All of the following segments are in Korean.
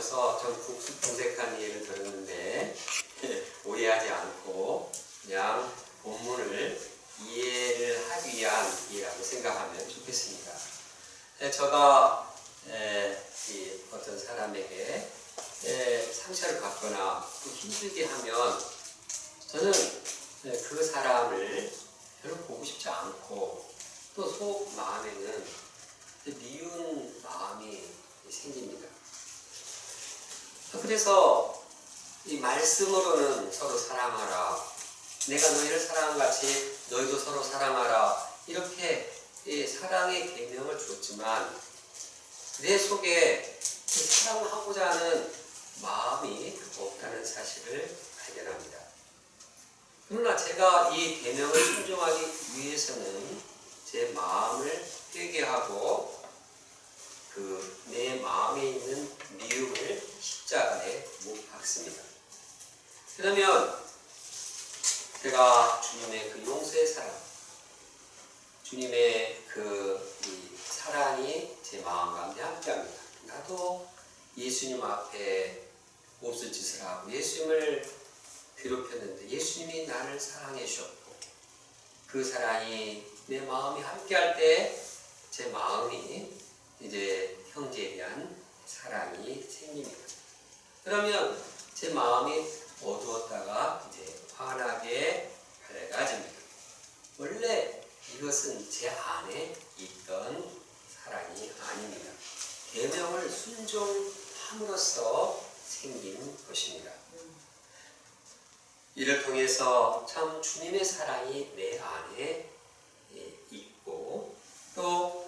오셔서 좀 궁색한 이해를 들었는데 오해하지 않고 그냥 본문을 이해를 하기 위한 이해라고 생각하면 좋겠습니다. 제가 어떤 사람에게 상처를 받거나 또 힘들게 하면 저는 그 사람을 별로 보고 싶지 않고 또 속 마음에는 미운 마음이 생깁니다. 그래서 이 말씀으로는 서로 사랑하라, 내가 너희를 사랑한 같이 너희도 서로 사랑하라, 이렇게 사랑의 계명을 줬지만 내 속에 사랑하고자 하는 마음이 없다는 사실을 발견합니다. 그러나 제가 이 계명을 순종하기 위해서는 제 마음을 회개하고 내 마음에 있는 미움을 십자가에 못 박습니다. 그러면 제가 주님의 그 용서의 사랑, 주님의 이 사랑이 제 마음 가운데 함께합니다. 나도 예수님 앞에 몹쓸 짓을 하고 예수님을 괴롭혔는데 예수님이 나를 사랑해 주셨고 그 사랑이 내 마음이 함께할 때 제 마음이 이제 형제에 대한 사랑이 생깁니다. 그러면 제 마음이 어두웠다가 이제 환하게 밝아집니다. 원래 이것은 제 안에 있던 사랑이 아닙니다. 계명을 순종함으로써 생긴 것입니다. 이를 통해서 참 주님의 사랑이 내 안에 있고 또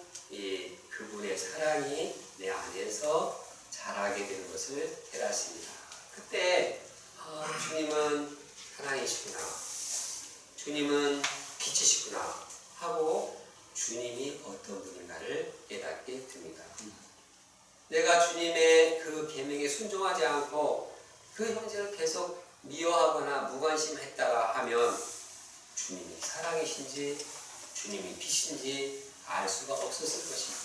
그분의 사랑이 내 안에서 자라게 되는 것을 깨닫습니다. 그때 주님은 사랑이시구나, 주님은 빛이시구나 하고 주님이 어떤 분인가를 깨닫게 됩니다. 내가 주님의 그 계명에 순종하지 않고 그 형제를 계속 미워하거나 무관심했다가 하면 주님이 사랑이신지 주님이 빛인지 알 수가 없었을 것입니다.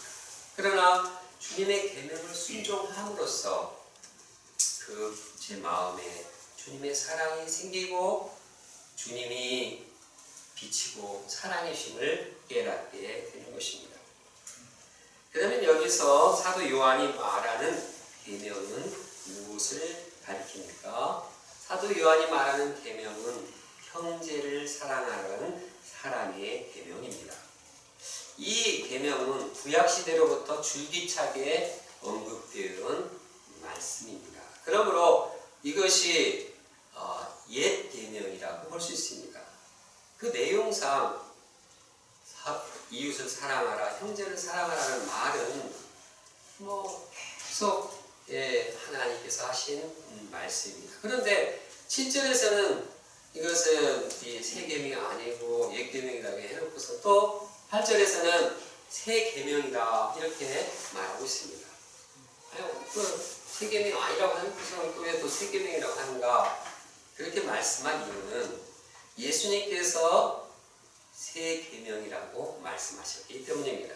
그러나 주님의 계명을 순종함으로써 제 마음에 주님의 사랑이 생기고 주님이 빛이고 사랑이심을 깨닫게 되는 것입니다. 그러면 여기서 사도 요한이 말하는 계명은 무엇을 가리킵니까? 사도 요한이 말하는 계명은 형제를 사랑하라는 사랑의 계명입니다. 이 계명은 구약시대로부터 줄기차게 언급되어 말씀입니다. 그러므로 이것이 옛 계명이라고 볼 수 있습니다. 그 내용상 이웃을 사랑하라, 형제를 사랑하라는 말은 계속 하나님께서 하신 말씀입니다. 그런데 7절에서는 이것은 새 계명이 아니고 옛 계명이라고 해놓고서 또 8절에서는 새 계명이다 이렇게 말하고 있습니다. 새 계명이 아니라고 해놓고서 왜 또 새 계명이라고 하는가? 그렇게 말씀한 이유는 예수님께서 새 계명이라고 말씀하셨기 때문입니다.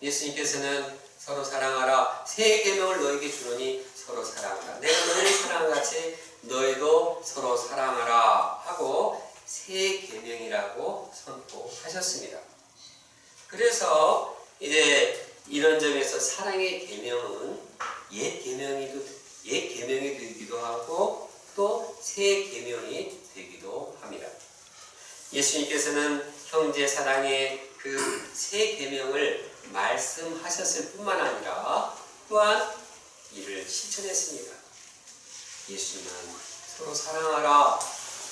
예수님께서는 서로 사랑하라, 새 계명을 너에게 주노니 서로 사랑하라, 내가 너희를 사랑한 같이 너희도 서로 사랑하라 하고 새 계명이라고 선포하셨습니다. 그래서 이제 이런 점에서 사랑의 계명은 옛 계명이 되기도 하고 또 새 계명이 되기도 합니다. 예수님께서는 형제 사랑의 그 새 계명을 말씀하셨을 뿐만 아니라 또한 이를 실천했습니다. 예수님은 서로 사랑하라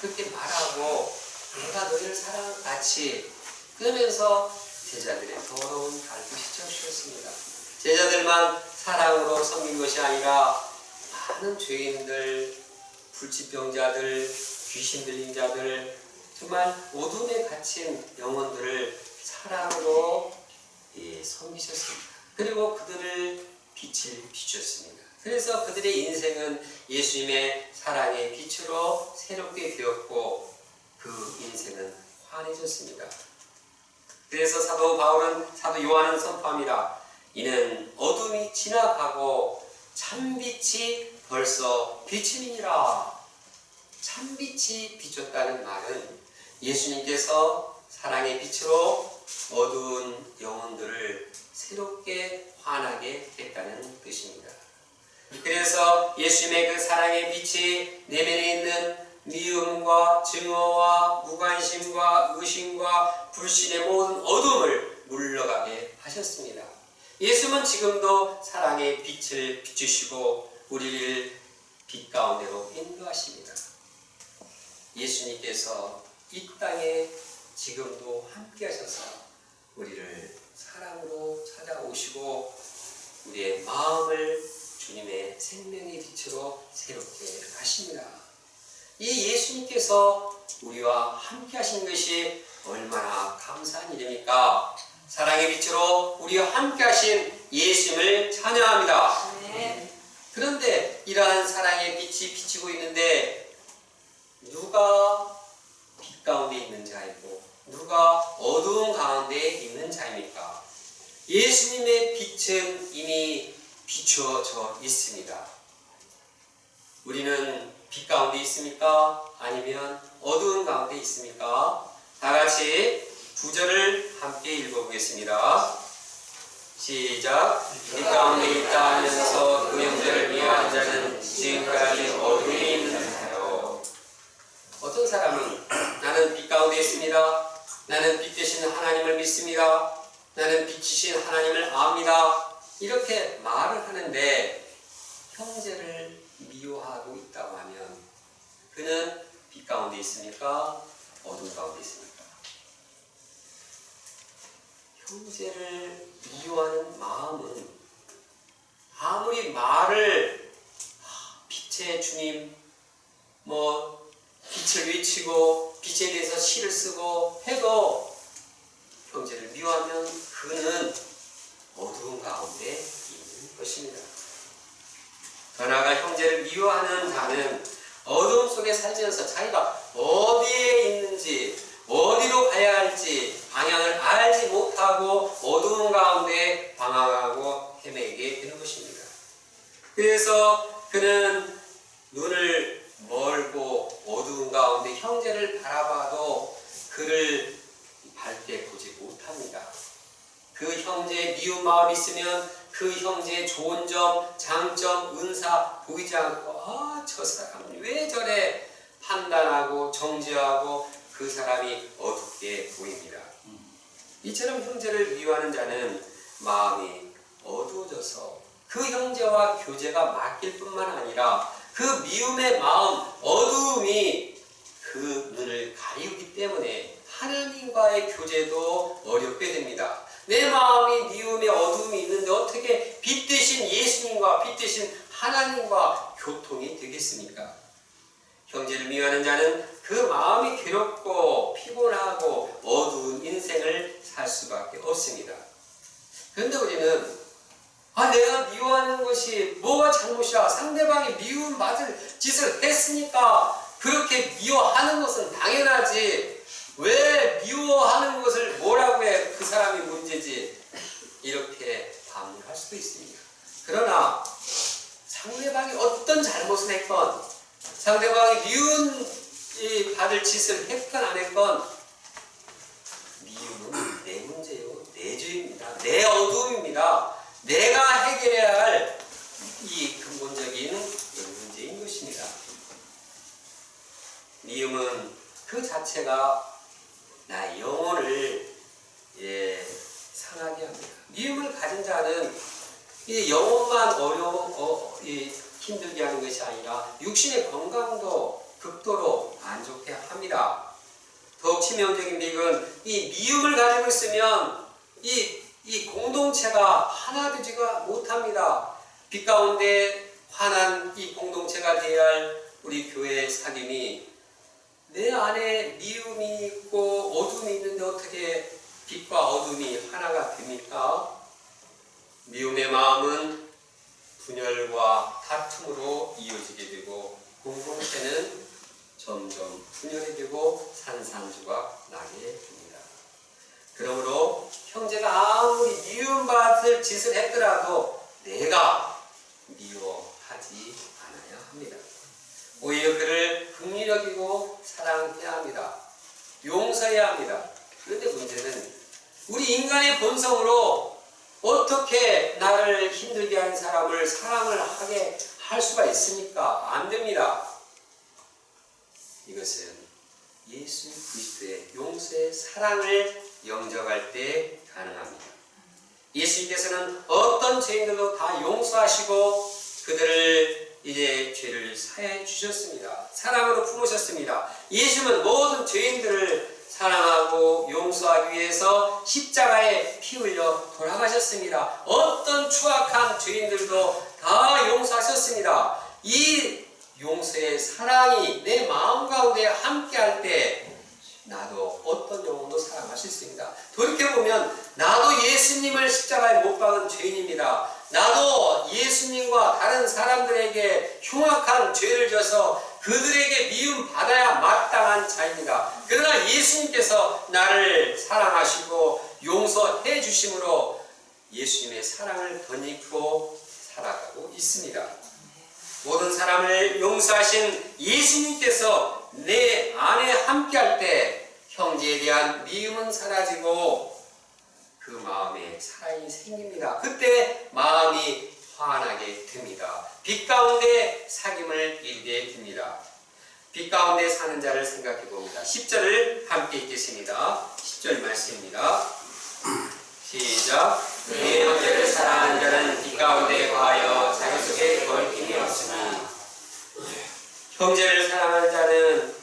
그렇게 말하고 내가 너희를 사랑한 같이 그러면서 제자들의 더러운 발끝이 젖으셨습니다. 제자들만 사랑으로 섬긴 것이 아니라 많은 죄인들, 불치병자들, 귀신 들린 자들, 정말 어둠에 갇힌 영혼들을 사랑으로 섬기셨습니다. 그리고 그들을 빛을 비추었습니다. 그래서 그들의 인생은 예수님의 사랑의 빛으로 새롭게 되었고 그 인생은 환해졌습니다. 그래서 사도 요한은 선포합니다. 이는 어둠이 지나가고 참빛이 벌써 비침이니라. 참빛이 비쳤다는 말은 예수님께서 사랑의 빛으로 어두운 영혼들을 새롭게 환하게 했다는 뜻입니다. 그래서 예수님의 그 사랑의 빛이 내면에 있는 미움과 증오와 무관심과 의심과 불신의 모든 어둠을 물러가게 하셨습니다. 예수님은 지금도 사랑의 빛을 비추시고 우리를 빛 가운데로 인도하십니다. 예수님께서 이 땅에 지금도 함께 하셔서 우리를 사랑으로 찾아오시고 우리의 마음을 주님의 생명의 빛으로 새롭게 하십니다. 이 예수님께서 우리와 함께 하신 것이 얼마나 감사한 일입니까? 사랑의 빛으로 우리와 함께 하신 예수님을 찬양합니다. 네. 그런데 이러한 사랑의 빛이 비치고 있는데 누가 빛 가운데 있는 자이고 누가 어두운 가운데 있는 자입니까? 예수님의 빛은 이미 비추어져 있습니다. 우리는 빛 가운데 있습니까? 아니면 어두운 가운데 있습니까? 다 같이 9절을 함께 읽어보겠습니다. 시작. 빛 가운데 있다 하면서 그 형제를 미워하는 자는 지금까지 어둠에 있는 자요. 어떤 사람은 나는 빛 가운데 있습니다. 나는 빛 되신 하나님을 믿습니다. 나는 빛이신 하나님을 압니다. 이렇게 말을 하는데 형제를 미워하고 있다고 하면 그는 빛 가운데 있습니까? 어둠 가운데 있습니까? 형제를 미워하는 마음은 아무리 말을 빛의 주님 빛을 외치고 빛에 대해서 시를 쓰고 해도 형제를 미워하면 그는 어두운 가운데 있는 것입니다. 더 나아가 형제를 미워하는 자는 어둠 속에 살면서 자기가 어디에 있는지 어디로 가야 할지 방향을 알지 못하고 어두운 가운데 방황하고 헤매게 되는 것입니다. 그래서 그는 눈을 멀고 어두운 가운데 형제를 바라봐도 그를 밝게 보지 못합니다. 그 형제의 미운 마음이 있으면 그 형제의 좋은 점, 장점, 은사 보이지 않고 저 사람은 왜 저래 판단하고 정죄하고 그 사람이 어둡게 보입니다. 이처럼 형제를 미워하는 자는 마음이 어두워져서 그 형제와 교제가 막힐 뿐만 아니라 그 미움의 마음, 어두움이 그 눈을 가리우기 때문에 하나님과의 교제도 어렵게 됩니다. 내 마음이 미움의 어두움이 있는데 어떻게 빛 대신 예수님과 빛 대신 하나님과 교통이 되겠습니까? 형제를 미워하는 자는 그 마음이 괴롭고 피곤하고 어두운 인생을 살 수밖에 없습니다. 그런데 우리는 내가 미워하는 것이 뭐가 잘못이야? 상대방이 미움받을 짓을 했으니까 그렇게 미워하는 것은 당연하지. 왜 미워하는 것을 뭐라고 해? 그 사람이 문제지. 이렇게 반문할 수도 있습니다. 그러나 상대방이 어떤 잘못을 했건 상대방이 미움받을 짓을 했건 안 했건 미움은 내 문제요, 내 죄입니다. 내 어두움입니다. 내가 해결해야 할 이 근본적인 문제인 것입니다. 미움은 그 자체가 나의 영혼을 상하게 합니다. 미움을 가진 자는 이 영혼만 힘들게 하는 것이 아니라 육신의 건강도 극도로 안 좋게 합니다. 더욱 치명적인 비극은 이 미움을 가지고 있으면 이 공동체가 하나 되지가 못합니다. 빛 가운데 환한 이 공동체가 되어야 할 우리 교회의 사귐이 내 안에 미움이 있고 어둠이 있는데 어떻게 빛과 어둠이 하나가 됩니까? 미움의 마음은 분열과 다툼으로 이어지게 되고 공동체는 점점 분열해지고 산산조각 나게 됩니다. 그러므로 형제가 아무리 미움받을 짓을 했더라도 내가 미워하지 용서해야 합니다. 그런데 문제는 우리 인간의 본성으로 어떻게 나를 힘들게 하는 사람을 사랑을 하게 할 수가 있습니까? 안 됩니다. 이것은 예수 그리스도의 용서의 사랑을 영접할 때 가능합니다. 예수님께서는 어떤 죄인들도 다 용서하시고 그들을 이제 죄를 사해 주셨습니다. 사랑으로 품으셨습니다. 예수님은 모든 죄인들을 사랑하고 용서하기 위해서 십자가에 피 흘려 돌아가셨습니다. 어떤 추악한 죄인들도 다 용서하셨습니다. 이 용서의 사랑이 내 마음 가운데 함께 할 때 나도 어떤 영혼도 사랑할 수 있습니다. 돌이켜보면 나도 예수님을 십자가에 못 박은 죄인입니다. 나도 예수님과 다른 사람들에게 흉악한 죄를 져서 그들에게 미움 받아야 마땅한 자입니다. 그러나 예수님께서 나를 사랑하시고 용서해 주심으로 예수님의 사랑을 덧입고 살아가고 있습니다. 모든 사람을 용서하신 예수님께서 내 안에 함께할 때 형제에 대한 미움은 사라지고 그 마음에 사랑이 생깁니다. 그때 마음이 환하게 됩니다. 빛 가운데 사귐을 이루게 됩니다. 빛 가운데 사는 자를 생각해 봅니다. 10절을 함께 읽겠습니다. 10절 말씀입니다. 시작. 내 형제를 사랑하는 자는 빛 가운데 거하여 자기 속에 거리낌이 없으니. 형제를 사랑하는 자는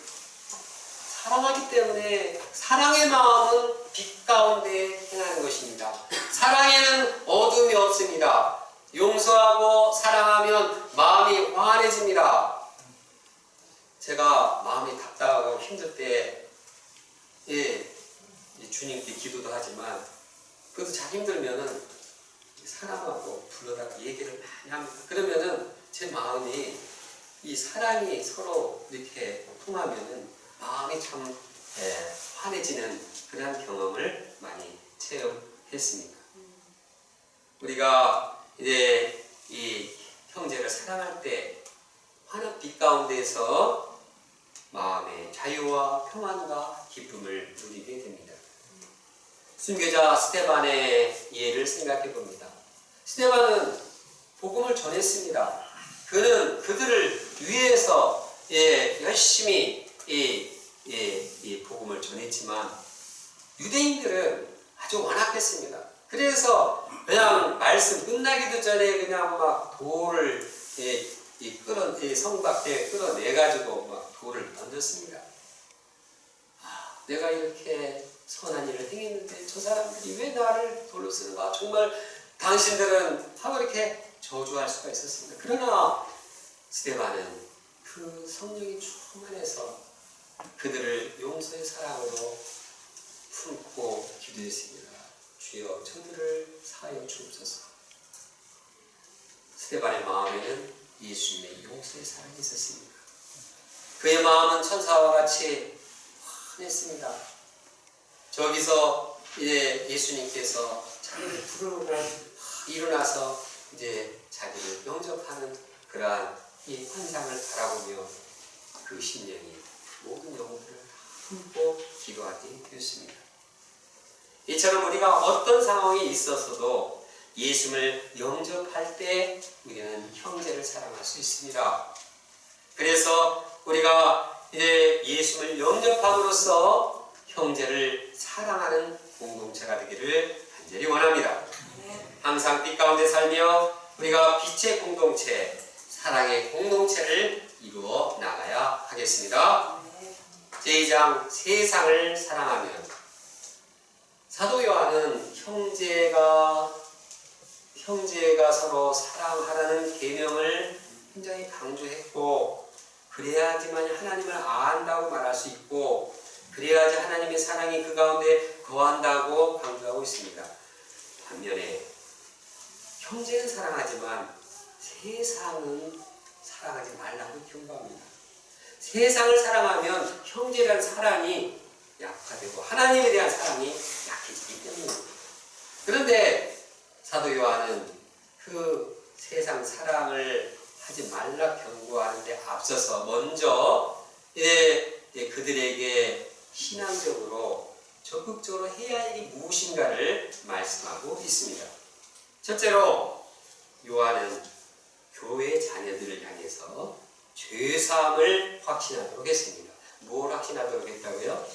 사랑하기 때문에 사랑의 마음은 빛 가운데 행하는 것입니다. 사랑에는 어둠이 없습니다. 용서하고 사랑하면 마음이 환해집니다. 제가 마음이 답답하고 힘들 때 주님께 기도도 하지만 그래도 잘 힘들면은 사람하고 불러다가 얘기를 많이 합니다. 그러면은 제 마음이 이 사랑이 서로 이렇게 통하면은 마음이 참 환해지는 그런 경험을 많이 체험했습니다. 우리가 이제 이 형제를 사랑할 때 환한 빛 가운데서 마음의 자유와 평안과 기쁨을 누리게 됩니다. 순교자 스데반의 예를 생각해 봅니다. 스데반은 복음을 전했습니다. 그는 그들을 위해서 열심히 이 복음을 전했지만 유대인들은 아주 완악했습니다. 그래서 그냥 말씀 끝나기도 전에 그냥 막 돌을 성 밖에 끌어내가지고 막 돌을 던졌습니다. 내가 이렇게 선한 일을 행했는데 저 사람들이 왜 나를 돌로 쓰는가? 정말 당신들은 하고 이렇게 저주할 수가 있었습니다. 그러나 스데반은 그 성령이 충만해서 그들을 용서의 사랑으로 품고 기도했습니다. 주여 저들을 사하여 주옵소서. 스데반의 마음에는 예수님의 용서의 사랑이 있었습니다. 그의 마음은 천사와 같이 환했습니다. 저기서 이제 예수님께서 자기를 부르고 일어나서 이제 자기를 영접하는 그러한 이 환상을 바라보며 그 심령이 모든 영혼들을 품고 기도하게 되었습니다. 이처럼 우리가 어떤 상황에 있어서도 예수님을 영접할 때 우리는 형제를 사랑할 수 있습니다. 그래서 우리가 이제 예수님을 영접함으로써 형제를 사랑하는 공동체가 되기를 간절히 원합니다. 항상 빛 가운데 살며 우리가 빛의 공동체, 사랑의 공동체를 이루어 나가야 하겠습니다. 제2장 세상을 사랑하면 사도 요한은 형제가 서로 사랑하라는 계명을 굉장히 강조했고 그래야지만 하나님을 안다고 말할 수 있고 그래야지 하나님의 사랑이 그 가운데 거한다고 강조하고 있습니다. 반면에 형제는 사랑하지만 세상은 사랑하지 말라고 경고합니다. 세상을 사랑하면 형제라는 사랑이 약화되고 하나님에 대한 사랑이 약해지기 때문입니다. 그런데 사도 요한은 그 세상 사랑을 하지 말라 경고하는 데 앞서서 먼저 그들에게 신앙적으로 적극적으로 해야 할 일이 무엇인가를 말씀하고 있습니다. 첫째로 요한은 교회 자녀들을 향해서 죄사함을 확신하도록 했습니다. 뭘 확신하도록 했다고요?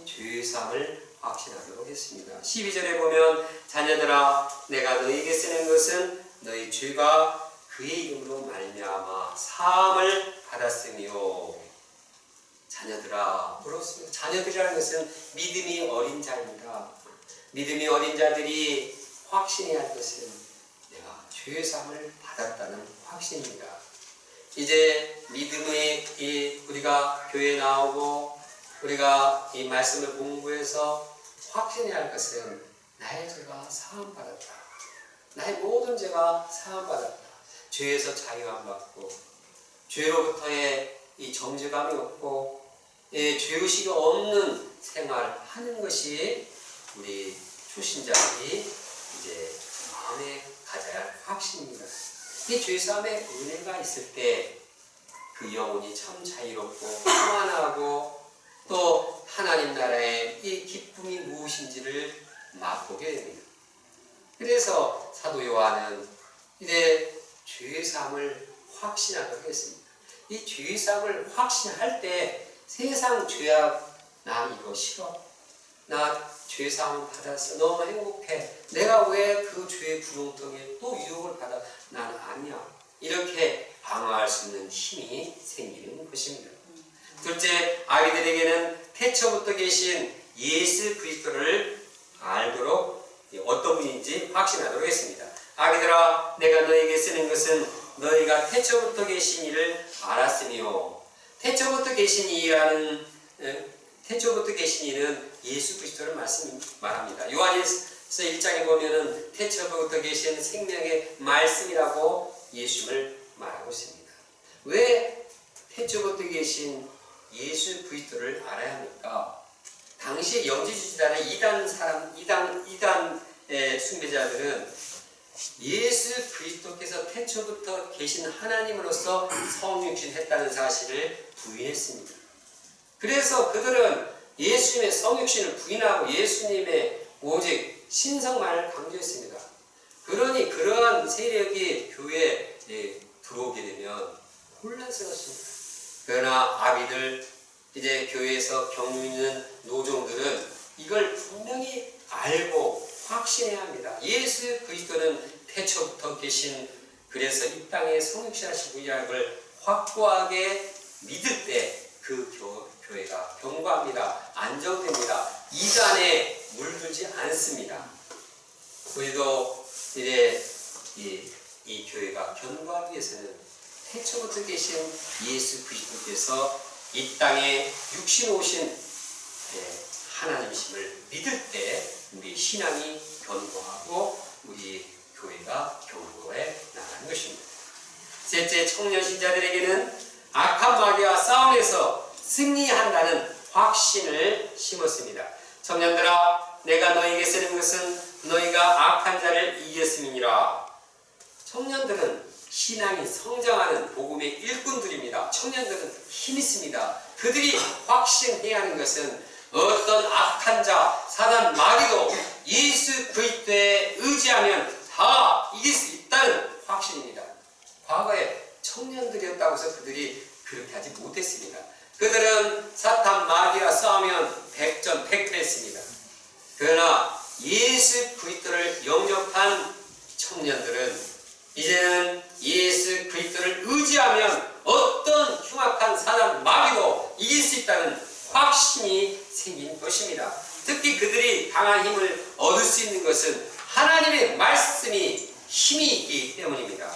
죄사함을 확신하도록 했습니다. 12절에 보면 자녀들아 내가 너희에게 쓰는 것은 너희 죄가 그의 이름으로 말미암아 사함을 받았으며. 자녀들아, 그렇습니다. 자녀들이라는 것은 믿음이 어린 자입니다. 믿음이 어린 자들이 확신해야 할 것은 내가 죄사함을 받았다는 확신입니다. 이제 믿음의 우리가 교회에 나오고 우리가 이 말씀을 공부해서 확신해야 할 것은 나의 죄가 사함받았다. 나의 모든 죄가 사함받았다. 죄에서 자유 안 받고 죄로부터의 이 정죄감이 없고 죄의식이 없는 생활하는 것이 우리 초신자들이 이제 마음에 가져야 할 확신입니다. 이 죄사함의 은혜가 있을 때 그 영혼이 참 자유롭고 평안하고 또 하나님 나라의 이 기쁨이 무엇인지를 맛보게 됩니다. 그래서 사도 요한은 이제 죄사함을 확신하도록 했습니다. 이 죄사함을 확신할 때 세상 죄악 나 이거 싫어. 나 죄사함 받았어. 너무 행복해. 내가 왜 그 죄의 구렁텅이에 또 유혹을 받아? 나는 아니야. 이렇게 방어할 수 있는 힘이 생기는 것입니다. 둘째, 아이들에게는 태초부터 계신 예수 그리스도를 알도록 어떤 분인지 확신하도록 했습니다. 아기들아 내가 너에게 쓰는 것은 너희가 태초부터 계신 이를 알았으며. 태초부터 계신 이라는 태초부터 계신 이는 예수 그리스도를 말합니다. 요한일서 1장에 보면은 태초부터 계신 생명의 말씀이라고 예수를 말하고 있습니다. 왜 태초부터 계신 예수 그리스도를 알아야 합니까? 당시 영지주지단의 이단의 숭배자들은 예수 그리스도께서 태초부터 계신 하나님으로서 성육신했다는 사실을 부인했습니다. 그래서 그들은 예수님의 성육신을 부인하고 예수님의 오직 신성만을 강조했습니다. 그러니 그러한 세력이 교회에 들어오게 되면 혼란스럽습니다. 그러나 아비들, 이제 교회에서 경륜 있는 노종들은 이걸 분명히 알고 확신해야 합니다. 예수 그리스도는 태초부터 계신, 그래서 이 땅에 성육신하신 구약을 확고하게 믿을 때 그 교회가 견고합니다. 안정됩니다. 이단에 물들지 않습니다. 우리도 이제 이 교회가 견고하기 위해서는 태초부터 계신 예수 그리스도께서 이 땅에 육신 오신 하나님이심을 믿을 때 우리 신앙이 견고하고 우리 교회가 견고해 나가는 것입니다. 셋째, 청년 신자들에게는 악한 마귀와 싸움에서 승리한다는 확신을 심었습니다. 청년들아 내가 너희에게 쓰는 것은 너희가 악한 자를 이겼음이니라. 청년들은 신앙이 성장하는 복음의 일꾼들입니다. 청년들은 힘이 있습니다. 그들이 확신해야 하는 것은 어떤 악한 자, 사단 마귀도 예수 그리스도에 의지하면 다 이길 수 있다는 확신입니다. 과거에 청년들이었다고 해서 그들이 그렇게 하지 못했습니다. 그들은 사탄 마귀와 싸우면 백전백패했습니다. 그러나 예수 그리스도를 영접한 청년들은 이제는 예수 그리스도를 의지하면 어떤 흉악한 사단 마귀도 이길 수 있다는 확신이 생긴 것입니다. 특히 그들이 강한 힘을 얻을 수 있는 것은 하나님의 말씀이 힘이 있기 때문입니다.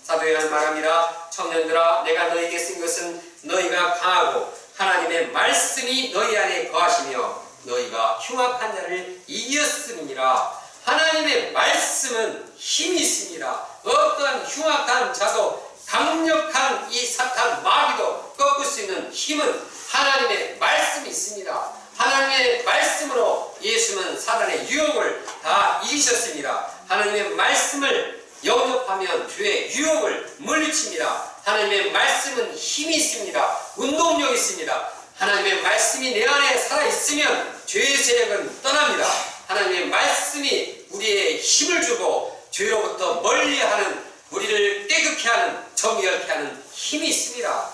사도 요한은 말합니다. 청년들아 내가 너희에게 쓴 것은 너희가 강하고 하나님의 말씀이 너희 안에 거하시며 너희가 흉악한 자를 이겼음이니라. 하나님의 말씀은 힘이 있습니다. 어떤 흉악한 자도 강력한 이 사탄 마귀도 꺾을 수 있는 힘은 하나님의 말씀이 있습니다. 하나님의 말씀으로 예수는 사단의 유혹을 다 이기셨습니다. 하나님의 말씀을 영접하면 죄의 유혹을 물리칩니다. 하나님의 말씀은 힘이 있습니다. 운동력이 있습니다. 하나님의 말씀이 내 안에 살아있으면 죄의 세력은 떠납니다. 하나님의 말씀이 우리의 힘을 주고 죄로부터 멀리하는, 우리를 깨끗게 하는, 정결케 하는 힘이 있습니다.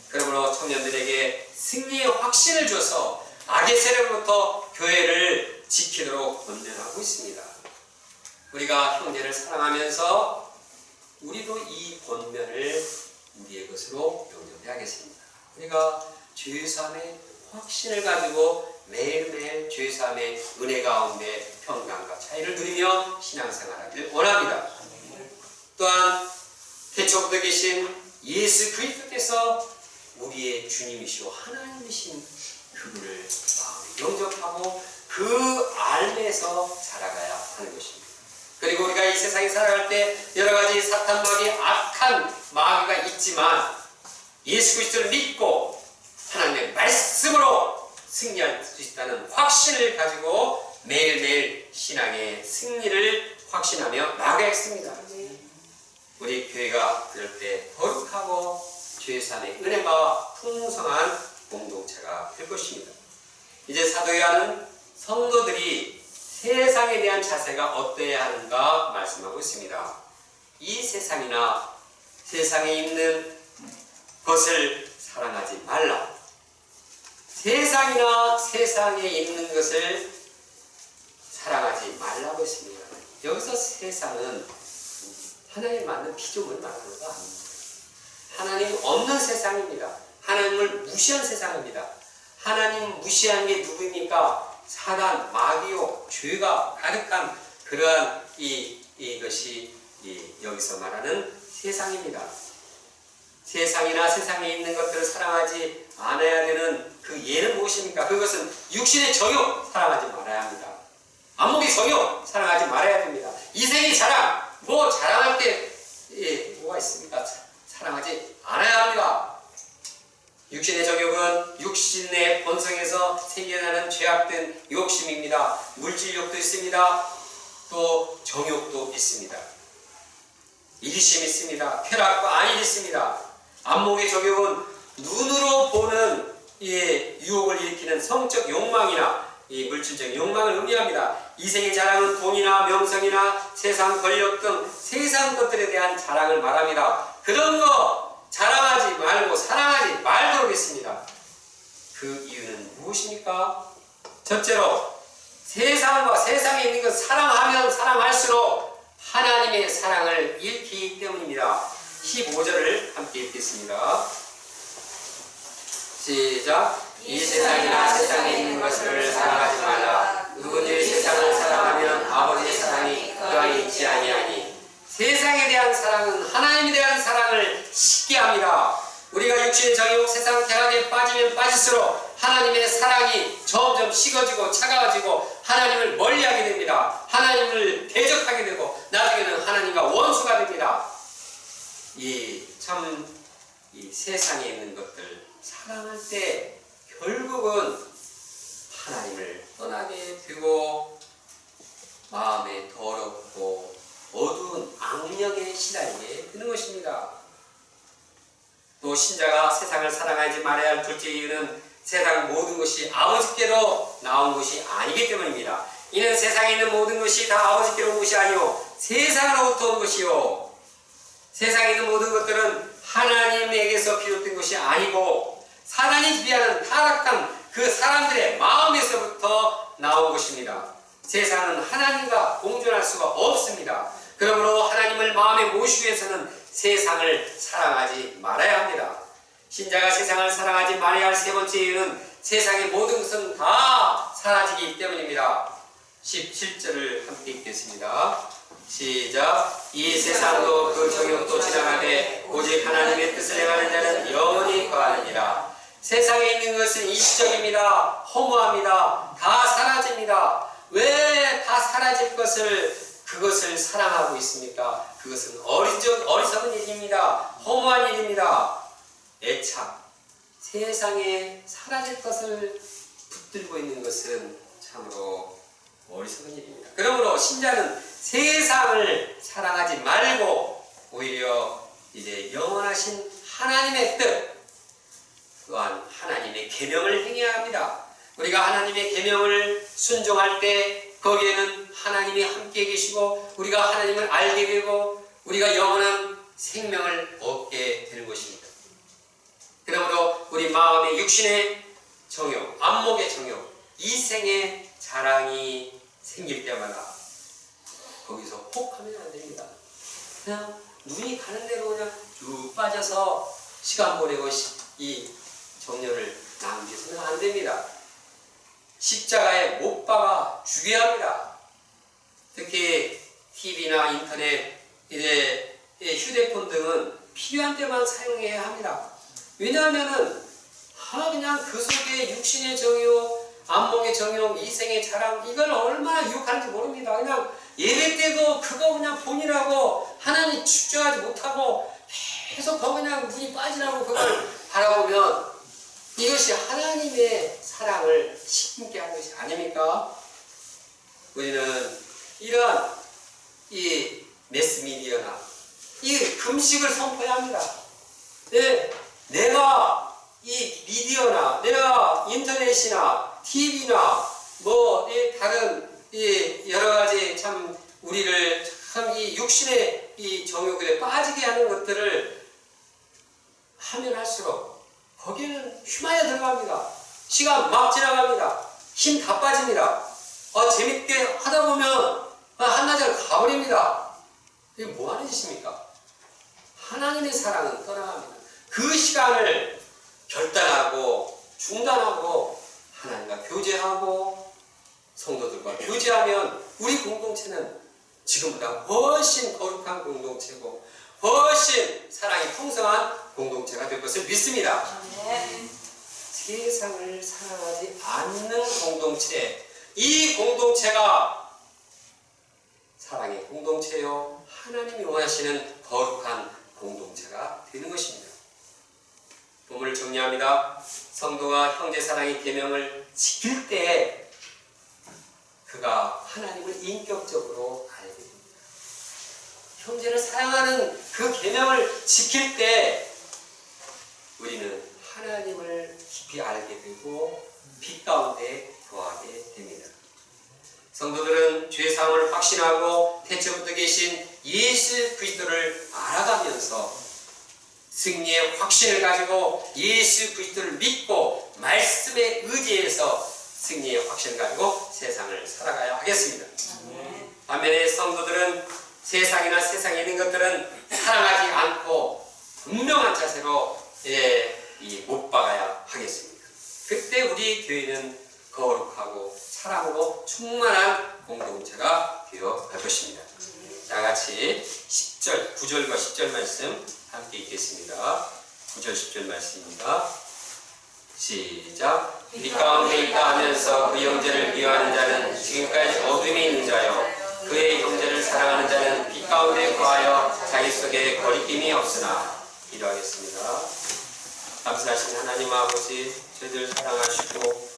그러므로 청년들에게 승리의 확신을 줘서 악의 세력으로부터 교회를 지키도록 권면하고 있습니다. 우리가 형제를 사랑하면서 우리도 이 권면을 우리의 것으로 용접해야겠습니다. 우리가 죄사함의 확신을 가지고 매일매일 죄사함의 은혜 가운데 평강과 차이를 누리며 신앙생활하기를 원합니다. 또한 태초부터 계신 예수 그리스도께서 우리의 주님이시오 하나님이신 그분을 마음에 영접하고 그 알매에서 자라가야 하는 것입니다. 그리고 우리가 이 세상에 살아갈 때 여러 가지 사탄 마귀, 악한 마귀가 있지만 예수 그리스도를 믿고 하나님의 말씀으로 승리할 수 있다는 확신을 가지고 매일매일 신앙의 승리를 확신하며 나아가겠습니다. 우리 교회가 그럴 때 거룩하고 죄사함의 은혜가 풍성한 공동체가 될 것입니다. 이제 사도 요한은 성도들이 세상에 대한 자세가 어떠해야 하는가 말씀하고 있습니다. 이 세상이나 세상에 있는 것을 사랑하지 말라. 세상이나 세상에 있는 것을 사랑하지 말라고 했습니다. 여기서 세상은 하나님 맞는 피조물 말하는 거 아닙니다. 하나님 없는 세상입니다. 하나님을 무시한 세상입니다. 하나님 무시한 게 누구입니까? 사단, 마귀요, 죄가 가득한 그러한 이것이 여기서 말하는 세상입니다. 세상이나 세상에 있는 것들을 사랑하지 않아야 되는 그 예는 무엇입니까? 그것은 육신의 정욕 사랑하지 말아야 합니다. 안목의 정욕 사랑하지 말아야 됩니다. 이생의 자랑, 뭐 자랑할 때 뭐가 있습니까? 사랑하지 않아야 합니다. 육신의 정욕은 육신의 본성에서 생겨나는 죄악된 욕심입니다. 물질욕도 있습니다. 또 정욕도 있습니다. 이기심이 있습니다. 쾌락과 안일이 있습니다. 안목의 정욕은 눈으로 보는 유혹을 일으키는 성적 욕망이나 물질적 욕망을 의미합니다. 이생의 자랑은 돈이나 명성이나 세상 권력 등 세상 것들에 대한 자랑을 말합니다. 그런 거 자랑하지 말고 사랑하지 말도록 했습니다. 그 이유는 무엇입니까? 첫째로 세상과 세상에 있는 것 사랑하면 사랑할수록 하나님의 사랑을 잃기 때문입니다. 15절을 함께 읽겠습니다. 시작. 이 세상이나 세상에 있는 것을 사랑하지 말라. 누구든지 세상을 사랑하면 아버지의 사랑이 그 안에 있지 아니하니. 세상에 대한 사랑은 하나님에 대한 사랑을 식게 합니다. 우리가 육신의 정욕, 세상 쾌락에 빠지면 빠질수록 하나님의 사랑이 점점 식어지고 차가워지고 하나님을 멀리하게 됩니다. 하나님을 대적하게 되고 나중에는 하나님과 원수가 됩니다. 이 세상에 있는 것들 사랑할 때 결국은 하나님을 떠나게 되고 마음에 더럽고 어두운 악령에 시달리게 되는 것입니다. 또 신자가 세상을 사랑하지 말아야 할 둘째 이유는 세상 모든 것이 아버지께로 나온 것이 아니기 때문입니다. 이는 세상에 있는 모든 것이 다 아버지께로 온 것이 아니요 세상으로부터 온 것이요 세상에 있는 모든 것들은 하나님에게서 비롯된 것이 아니고 사단이 지배하는 타락한 그 사람들의 마음에서부터 나온 것입니다. 세상은 하나님과 공존할 수가 없습니다. 그러므로 하나님을 마음에 모시기 위해서는 세상을 사랑하지 말아야 합니다. 신자가 세상을 사랑하지 말아야 할 세 번째 이유는 세상의 모든 것은 다 사라지기 때문입니다. 17절을 함께 읽겠습니다. 시작. 이 세상도 그 정욕도 지나가되 오직 하나님의 뜻을 행하는 자는 영원히 거하느니라. 세상에 있는 것은 일시적입니다. 허무합니다. 다 사라집니다. 왜 다 사라질 그것을 사랑하고 있습니까? 그것은 어리석은 일입니다. 허무한 일입니다. 애착, 세상에 사라질 것을 붙들고 있는 것은 참으로 어리석은 일입니다. 그러므로 신자는 세상을 사랑하지 말고 오히려 이제 영원하신 하나님의 뜻 또한 하나님의 계명을 행해야 합니다. 우리가 하나님의 계명을 순종할 때 거기에는 하나님이 함께 계시고 우리가 하나님을 알게 되고 우리가 영원한 생명을 얻게 되는 것입니다. 그러므로 우리 마음의 육신의 정욕, 안목의 정욕, 이생의 자랑이 생길 때마다 거기서 혹하면 안 됩니다. 그냥 눈이 가는 대로 그냥 쭉 빠져서 시간 보내고 이 정열을 낭비해서는 안 됩니다. 십자가에 못 박아 죽여야 합니다. 특히 TV나 인터넷, 이제 휴대폰 등은 필요한 때만 사용해야 합니다. 왜냐하면은 그냥 그 속에 육신의 정욕, 안목의 정욕, 이생의 자랑 이걸 얼마나 유혹하는지 모릅니다. 그냥 예배 때도 그거 그냥 본이라고 하나님 집중하지 못하고 계속 거기 그냥 눈이 빠지라고 그걸 바라보면 이것이 하나님의 사랑을 심게 하는 것이 아닙니까? 우리는 이러한 이 매스미디어나 이 금식을 선포해야 합니다. 내가 이 미디어나 내가 인터넷이나 TV나 뭐 다른 여러 가지 참 우리를 참 이 육신의 이 정욕에 빠지게 하는 것들을 하면 할수록 거기에는 휘말려 들어갑니다. 시간 막 지나갑니다. 힘 다 빠집니다. 재밌게 하다 보면 한나절 가버립니다. 이게 뭐 하는 짓입니까? 하나님의 사랑은 떠나갑니다. 그 시간을 결단하고 중단하고 하나님과 교제하고 성도들과 교제하면 우리 공동체는 지금보다 훨씬 거룩한 공동체고 훨씬 사랑이 풍성한 공동체가 될 것을 믿습니다. 세상을 사랑하지 않는 공동체, 이 공동체가 사랑의 공동체요 하나님이 원하시는 거룩한 공동체가 되는 것입니다. 본문을 정리합니다. 성도가 형제 사랑의 계명을 지킬 때 그가 하나님을 인격적으로 알게 됩니다. 형제를 사랑하는 그 계명을 지킬 때 우리는 하나님을 깊이 알게 되고 빛 가운데 거하게 됩니다. 성도들은 죄사함을 확신하고 태초부터 계신 예수 그리스도를 알아가면서 승리의 확신을 가지고 예수 그리스도를 믿고 말씀에 의지해서 승리의 확신을 가지고 세상을 살아가야 하겠습니다. 반면에 성도들은 세상이나 세상에 있는 것들은 사랑하지 않고 분명한 자세로 못 박아야 하겠습니다. 그때 우리 교회는 거룩하고 사랑으로 충만한 공동체가 되어갈 것입니다. 다 같이 10절, 9절과 10절 말씀 함께 읽겠습니다. 9절, 10절 말씀입니다. 시작. 빛 가운데 있다 하면서 그 형제를 미워하는 자는 지금까지 어둠에 있는 자요 그의 형제를 사랑하는 자는 빛 가운데 거하여 자기 속에 거리낌이 없으나. 기도하겠습니다. 감사하신 하나님 아버지, 저희들 사랑하시고